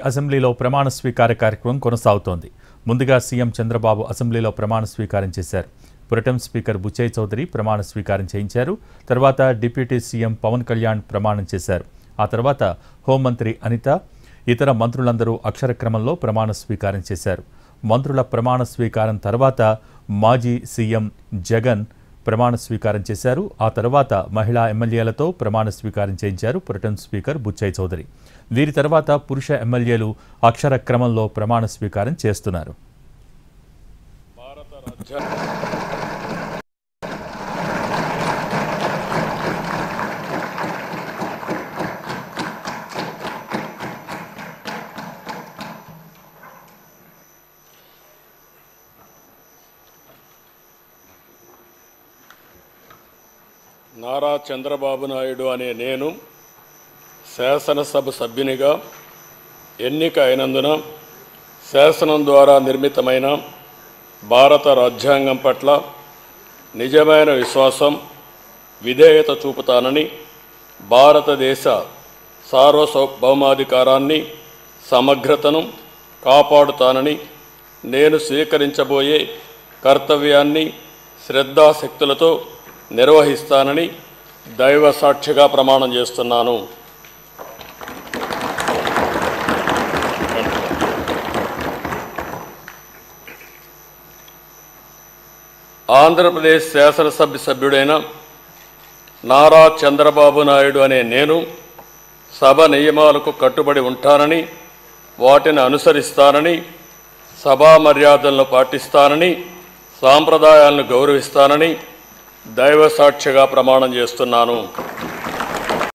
అసెంబ్లీలో ప్రమాణ స్వీకార కార్యక్రమం కొనసాగుతోంది. ముందుగా సీఎం చంద్రబాబు అసెంబ్లీలో ప్రమాణ స్వీకారం చేశారు. ప్రొటెం స్పీకర్ బుచ్చయ్య చౌదరి ప్రమాణ స్వీకారం చేయించారు. తర్వాత డిప్యూటీ సీఎం పవన్ కళ్యాణ్ ప్రమాణం చేశారు. ఆ తర్వాత హోంమంత్రి అనిత, ఇతర మంత్రులందరూ అక్షర క్రమంలో ప్రమాణ స్వీకారం చేశారు. మంత్రుల ప్రమాణ స్వీకారం తర్వాత మాజీ సీఎం జగన్ ప్రమాణ స్వీకారం చేశారు. ఆ తర్వాత మహిళా ఎమ్మెల్యేలతో ప్రమాణ స్వీకారం చేయించారు ప్రొటెం స్పీకర్ బుచ్చయ్య చౌదరి. వీరి తర్వాత పురుష ఎమ్మెల్యేలు అక్షర క్రమంలో ప్రమాణ స్వీకారం చేస్తున్నారు. నారా చంద్రబాబు నాయుడు అనే నేను శాసనసభ సభ్యునిగా ఎన్నిక అయినందున శాసనం ద్వారా నిర్మితమైన భారత రాజ్యాంగం పట్ల నిజమైన విశ్వాసం, విధేయత చూపుతానని, భారతదేశ సార్వభౌమాధికారాన్ని, సమగ్రతను కాపాడుతానని, నేను స్వీకరించబోయే కర్తవ్యాన్ని శ్రద్ధాశక్తులతో నిర్వహిస్తానని దైవ సాక్షిగా ప్రమాణం చేస్తున్నాను. ఆంధ్రప్రదేశ్ శాసనసభ సభ్యుడైన నారా చంద్రబాబు నాయుడు అనే నేను సభ నియమాలకు కట్టుబడి ఉంటానని, వాటిని అనుసరిస్తానని, సభా మర్యాదలను పాటిస్తానని, సాంప్రదాయాలను గౌరవిస్తానని దైవ సాక్షిగా ప్రమాణం చేస్తున్నాను.